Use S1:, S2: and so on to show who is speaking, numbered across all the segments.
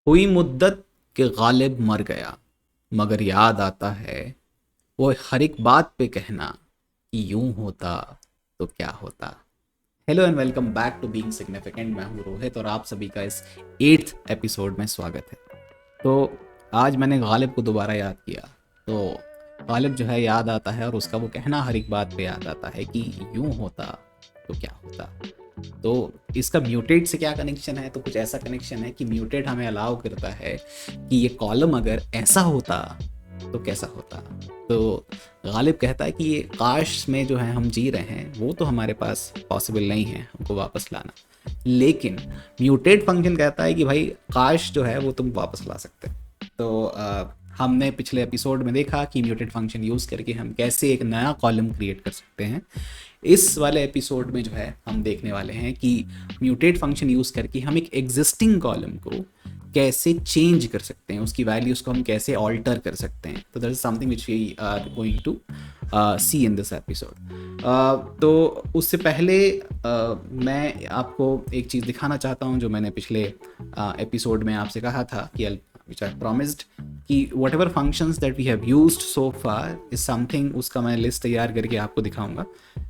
S1: हुई मुद्दत के गालिब मर गया, मगर याद आता है वो हर एक बात पे कहना कि यूं होता तो क्या होता। Hello and welcome back to being significant. मैं हूँ रोहित और आप सभी का इस 8th एपिसोड में स्वागत है। तो आज मैंने गालिब को दोबारा याद किया, तो गालिब जो है याद आता है और उसका वो कहना हर एक बात पे याद आता है कि यूं होता तो क्या होता। तो इसका म्यूटेट से क्या कनेक्शन है? तो कुछ ऐसा कनेक्शन है कि म्यूटेट हमें अलाउ करता है कि ये कॉलम अगर ऐसा होता तो कैसा होता। तो गालिब कहता है कि ये काश में जो है हम जी रहे हैं वो तो हमारे पास पॉसिबल नहीं है हमको वापस लाना, लेकिन म्यूटेट फंक्शन कहता है कि भाई काश जो है वो तुम वापस ला सकते हैं। तो हमने पिछले एपिसोड में देखा कि म्यूटेट फंक्शन यूज़ करके हम कैसे एक नया कॉलम क्रिएट कर सकते हैं। इस वाले एपिसोड में जो है हम देखने वाले हैं कि म्यूटेट फंक्शन यूज़ करके हम एक एग्जिस्टिंग कॉलम को कैसे चेंज कर सकते हैं, उसकी वैल्यूज़ को हम कैसे ऑल्टर कर सकते हैं। तो that is something which we are going to see in this episode. तो उससे पहले मैं आपको एक चीज़ दिखाना चाहता हूँ जो मैंने पिछले एपिसोड में आपसे कहा था कि which I promised कि whatever functions that we have used so far is something, उसका मैं लिस्ट तैयार करके आपको दिखाऊंगा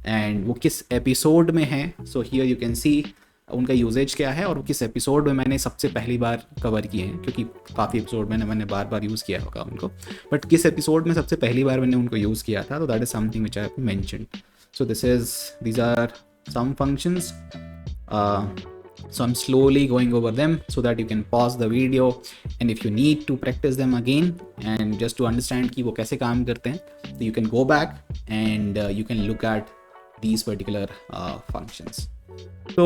S1: एंड वो किस एपिसोड में है। So here you can see उनका यूजेज क्या है और वो किस एपिसोड में मैंने सबसे पहली बार कवर किए हैं, क्योंकि काफ़ी एपिसोड में मैंने बार बार यूज़ किया होगा उनको, बट किस एपिसोड में सबसे पहली बार मैंने उनको यूज़ किया था। तो that is something which I mentioned. So these are some functions. So I'm slowly going over them so that you can pause the video, and if you need to practice them again and just to understand कि वो कैसे काम करते हैं, so you can go back and you can look at these particular functions. तो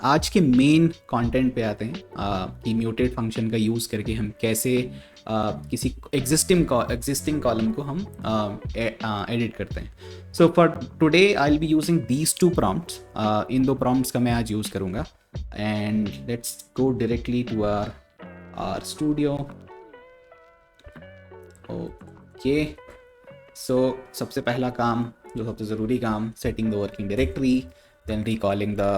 S1: आज के main content पे आते हैं कि म्यूटेट फंक्शन का यूज़ करके हम कैसे किसी एग्जिस्टिंग कॉलम को हम एडिट करते हैं। So for today I will be using these two prompts. इन दो प्रॉम्प्ट्स का मैं आज यूज़ करूँगा and let's go directly to our studio. Okay, so सबसे पहला काम, जो सबसे ज़रूरी काम, setting the working directory, then recalling the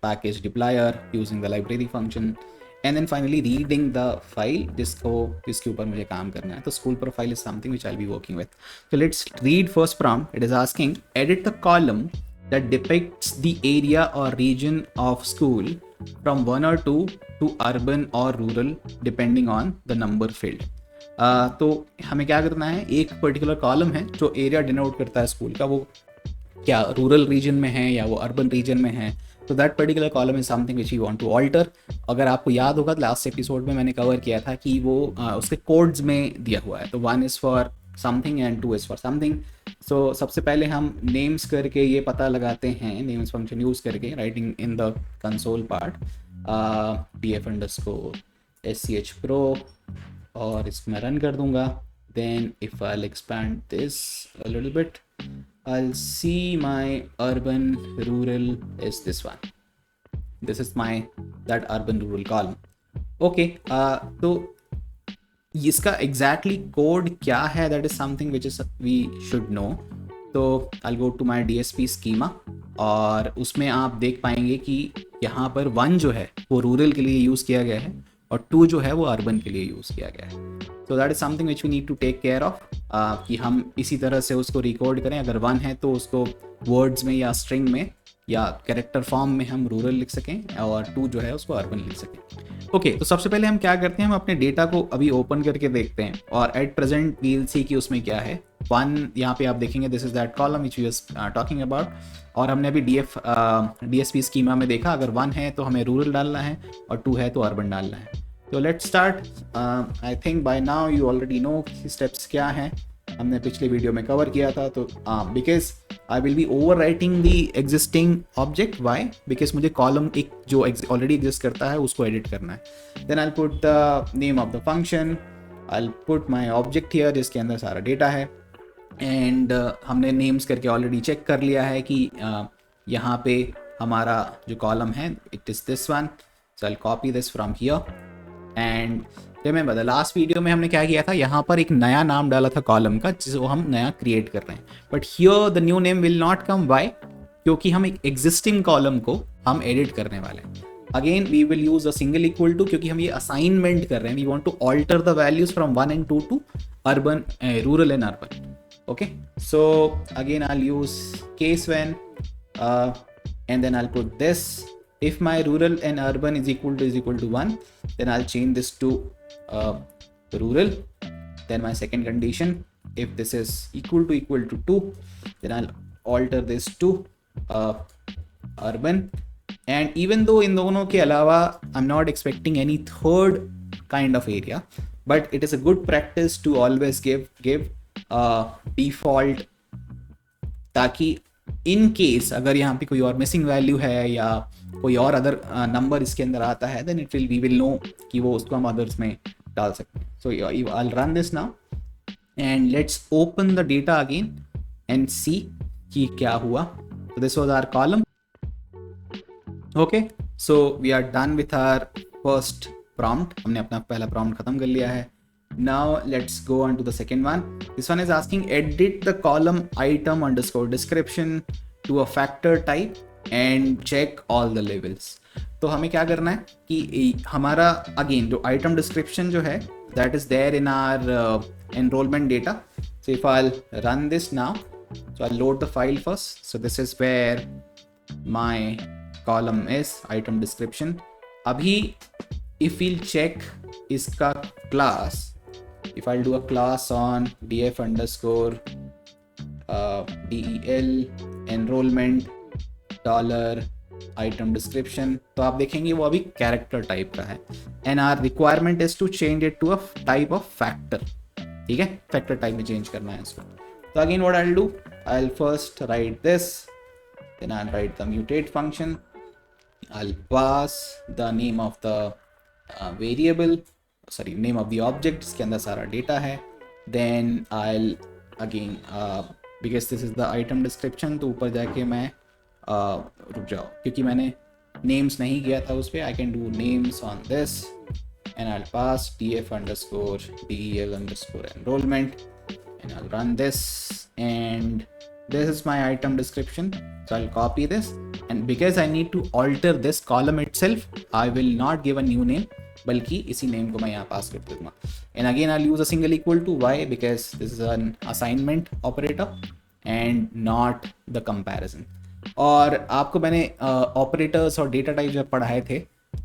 S1: package deployer using the library function, and then finally reading the file जिसके ऊपर मुझे काम करना है। तो school profile is something which I'll be working with. So let's read first prompt. It is asking edit the column that depicts the area or region of school from 1 or 2 to urban or rural depending on the number field. तो हमें क्या करना है, एक particular column है जो area denote करता है स्कूल का, वो क्या रूरल रीजन में है या वो अर्बन रीजन में है। तो that particular column is something which you want to alter. अगर आपको याद होगा लास्ट एपिसोड में मैंने कवर किया था कि वो उसके कोड्स में दिया हुआ है, तो 1 is for something and 2 is for something. So सबसे पहले हम नेम्स करके ये पता लगाते हैं, नेम्स फंक्शन यूज़ करके, writing in the console part df_sch pro, और इसको मैं रन कर दूंगा। Then if I expand this a little bit, I'll see my urban rural is this one. This is my that urban rural column. Okay, तो इसका exactly code क्या है, that is something which is we should know. तो I'll go to my DSP schema और उसमें आप देख पाएंगे कि यहाँ पर 1 जो है वो रूरल के लिए यूज़ किया गया है और 2 जो है वो अर्बन के लिए यूज़ किया गया है। तो that is something which we need to take care of कि हम इसी तरह से उसको रिकॉर्ड करें। अगर 1 है तो उसको वर्ड्स में या स्ट्रिंग में या कैरेक्टर फॉर्म में हम रूरल लिख सकें और 2 जो है उसको अर्बन लिख सकें। ओके, तो सबसे पहले हम क्या करते हैं, हम अपने डेटा को अभी ओपन करके देखते हैं और at present we will see कि उसमें क्या है। 1 यहाँ पे आप देखेंगे, this is that column which we are talking about, और हमने अभी DSP स्कीमा में देखा अगर 1 है तो हमें रूरल डालना है और 2 है तो अर्बन डालना है। तो let's start. I think by now you already know steps क्या हैं, हमने पिछले वीडियो में कवर किया था। तो because I will be overwriting the existing object. Why? Because मुझे कॉलम एक जो ऑलरेडी एग्जिस्ट करता है उसको एडिट करना है। Then I put the name of the function, I put my object here जिसके अंदर सारा डेटा है, एंड हमने नेम्स करके ऑलरेडी चेक कर लिया है कि यहाँ पे हमारा जो कॉलम है it is this one. So I copy this from here and remember the last video में हमने क्या किया था, यहाँ पर एक नया नाम डाला था कॉलम का जिसको हम नया क्रिएट कर रहे हैं। But here the new name will not come. Why? क्योंकि हम एक एग्जिस्टिंग कॉलम को हम एडिट करने वाले हैं। Again we will use a single equal to, क्योंकि हम ये असाइनमेंट कर रहे हैं, we want to alter the values from 1 and 2 to urban, rural and urban. Okay, so again I'll use case when, and then I'll put this. If my rural and urban is equal to 1, then I'll change this to rural. Then my second condition, if this is equal to 2, then I'll alter this to urban. And even though in दोनों के अलावा I'm not expecting any third kind of area, but it is a good practice to always give default, ताकि in case अगर यहाँ पे कोई और missing value है या कोई और अदर नंबर इसके अंदर आता है, then it will we will know कि वो उसको हम अदर्स में डाल सकते हैं. So I will run this now and let's open the data again and see कि क्या हुआ. So this was our column. Okay, so we are done with our first prompt. हमने अपना पहला prompt खत्म कर लिया है. Now let's go on to the second one. This one is asking edit the column item underscore description to a factor type and check all the levels. तो हमें क्या करना है कि हमारा अगेन जो item description जो है that is there in our enrollment data. So if I'll run this now, so I'll load the file first. So this is where my column is item description. अभी if we'll check इसका class, if I'll do a class on df underscore del enrollment dollar item description, तो आप देखेंगे वो अभी character type का है and our requirement is to change it to a type of factor. ठीक है, factor type में change करना है इसको. So again what I'll do, I'll first write this, then I'll write the mutate function, I'll pass the name of the variable, sorry name of the object जिसके अंदर सारा data है. Then I'll again because this is the item description, तो ऊपर जाके मैं रुक जाओ क्योंकि मैंने names नहीं किया था उस पर. I can do names on this and I'll pass df underscore del underscore enrollment and I'll run this and this is my item description. So I'll copy this and because I need to alter this column itself, I will not give a new name, बल्कि इसी name को मैं यहाँ पास कर दूंगा. And again I'll use a single equal to. Why? Because this is an assignment operator and not the comparison. और आपको मैंने ऑपरेटर्स और डेटा टाइप जब पढ़ाए थे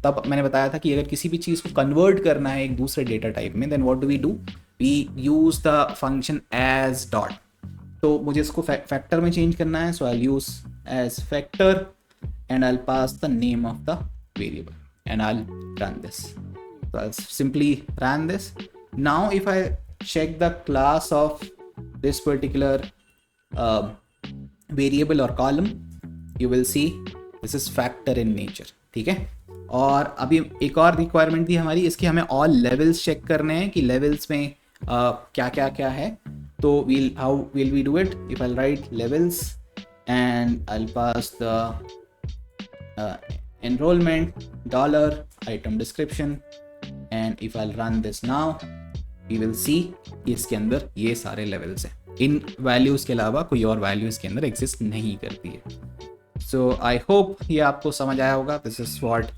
S1: तब मैंने बताया था कि अगर किसी भी चीज़ को कन्वर्ट करना है एक दूसरे डेटा टाइप में, then what do we do, we use the function as dot. तो मुझे इसको फैक्टर में चेंज करना है, so I use as factor and I'll pass the name of the variable and I'll run this. So I'll simply run this. Now if I check the class of this particular variable or column, you will see this is factor in nature. ठीक है, और अभी एक और requirement थी हमारी, इसकी हमें ऑल लेवल्स चेक करने हैं कि लेवल्स में क्या क्या क्या है. तो how will we do it? If I'll write levels and I'll pass the enrollment dollar item description and if I'll run this now, we will see इसके अंदर ये सारे levels हैं. इन values के अलावा कोई और value इसके अंदर exist नहीं करती है. So I hope ये आपको समझ आया होगा. This is what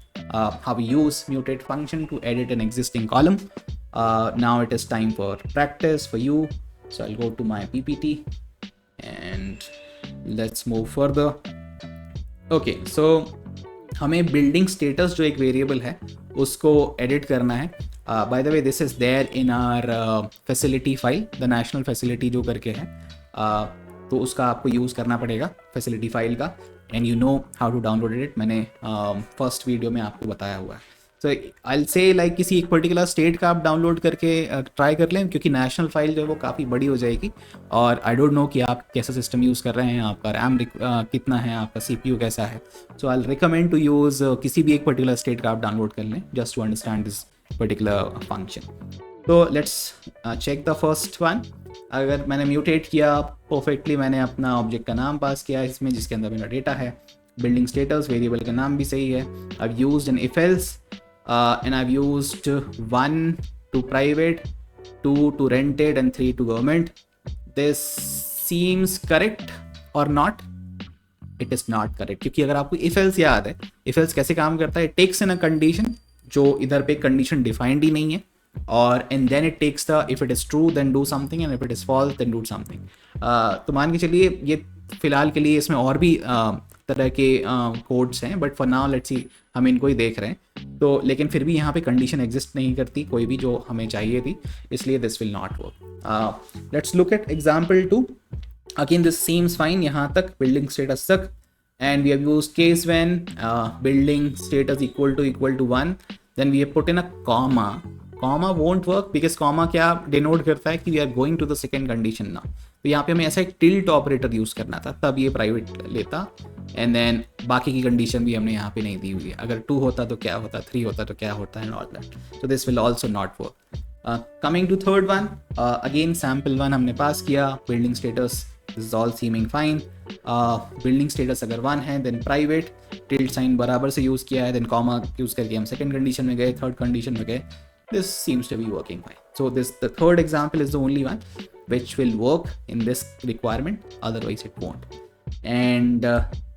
S1: how we use mutate function to edit an existing column. Now it is time for practice for you. So I'll go to my PPT and let's move further. Okay, so हमें building status जो एक variable है उसको edit करना है. By the way this is there in our facility file, the national facility जो करके है, तो उसका आपको यूज़ करना पड़ेगा फैसिलिटी फाइल का. And you know how to download it, मैंने फर्स्ट वीडियो में आपको बताया हुआ है. So I will say like किसी एक पर्टिकुलर स्टेट का आप डाउनलोड करके ट्राई कर लें, क्योंकि नेशनल फाइल जो है वो काफ़ी बड़ी हो जाएगी. और आई डोंट नो कि आप कैसा सिस्टम यूज़ कर रहे हैं, आपका रैम कितना है, आपका CPU कैसा है. So I will recommend to use किसी भी एक पर्टिकुलर स्टेट का आप डाउनलोड कर लें just to understand this particular function. तो let's check the first one. अगर मैंने म्यूटेट किया परफेक्टली, मैंने अपना ऑब्जेक्ट का नाम पास किया इसमें जिसके अंदर मेरा डेटा है, बिल्डिंग स्टेटस, वेरिएबल का नाम भी सही है. I have used N if else and I've used 1 to private, 2 to rented and 3 to government. This seems correct or not? It is not correct, क्योंकि अगर आपको इफ एल्स याद है, इफ एल्स कैसे काम करता है, टेक्स इन अ कंडीशन जो इधर पे कंडीशन डिफाइंड ही नहीं है, और and then it takes the if it is true then do something and if it is false then do something. तो मान के चलिए ये फिलहाल के लिए इसमें और भी तरह के कोड्स हैं, but for now let's see हम इनको ही देख रहे हैं। तो लेकिन फिर भी यहाँ पे कंडीशन एग्जिस्ट नहीं करती कोई भी जो हमें चाहिए थी, इसलिए this will not work. Let's look at example 2। Again this seems fine यहाँ तक, बिल्डिंग स्टेटस तक, and we have used case when building status equal to 1, then we have put in a comma won't work because comma क्या denote करता है कि we are going to the second condition now। तो यहाँ पे हमें ऐसा एक टिल्ट ऑपरेटर यूज करना था, तब ये प्राइवेट लेता, एंड देन बाकी की कंडीशन भी हमने यहाँ पे नहीं दी हुई है, अगर 2 होता तो क्या होता, 3 होता तो क्या होता, and all that. So this will also not work. Coming to third one, again sample 1 हमने पास किया, building status this is all seeming fine. Building status अगर 1 है देन प्राइवेट, टिल्ट साइन बराबर से यूज़ किया है, देन कॉमा यूज़ करके हम सेकंड कंडीशन में गए, थर्ड कंडीशन में गए। This seems to be working fine. So this the third example is the only one which will work in this requirement, otherwise it won't. And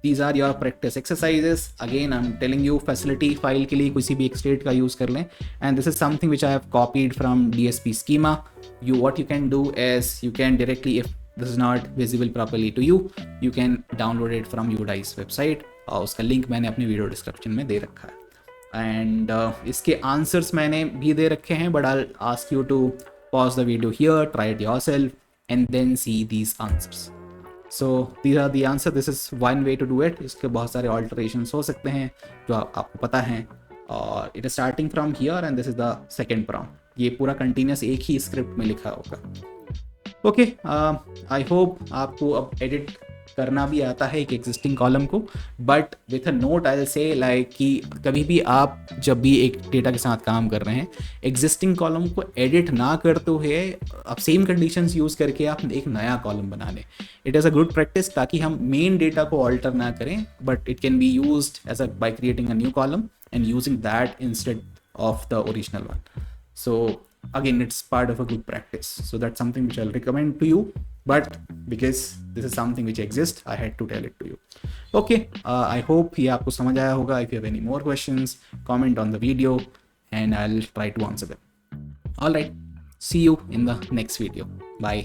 S1: these are your practice exercises. Again I'm telling you facility file के लिए किसी भी एक state का use कर लें, and this is something which I have copied from DSP schema. What you can do is you can directly, if this is not visible properly to you, you can download it from UDICE website, और उसका link मैंने अपनी video description में दे रखा है। And इसके answers मैंने भी दे रखे हैं, but I ask you to pause the video here, try it yourself, and then see these answers. So these are the answer. This is one way to do it. इसके बहुत सारे alterations हो सकते हैं जो आपको पता हैं, और it is starting from here and this is the second prompt. ये पूरा continuous एक ही स्क्रिप्ट में लिखा होगा। ओके, आई होप आपको अब एडिट करना भी आता है एक एग्जिस्टिंग कॉलम को, but with a note I will say like कि कभी भी आप जब भी एक डेटा के साथ काम कर रहे हैं, एग्जिस्टिंग कॉलम को एडिट ना करते हुए आप सेम कंडीशंस यूज़ करके आप एक नया कॉलम बना लें। It is a good practice, ताकि हम मेन डेटा को ऑल्टर ना करें, but it can be used as a by creating a new column and using that instead of the original one. So again, it's part of a good practice. So that's something which I'll recommend to you, but because this is something which exists, I had to tell it to you. Okay, I hope ये आपको समझ आया होगा. If you have any more questions, comment on the video and I'll try to answer them. All right, see you in the next video. Bye.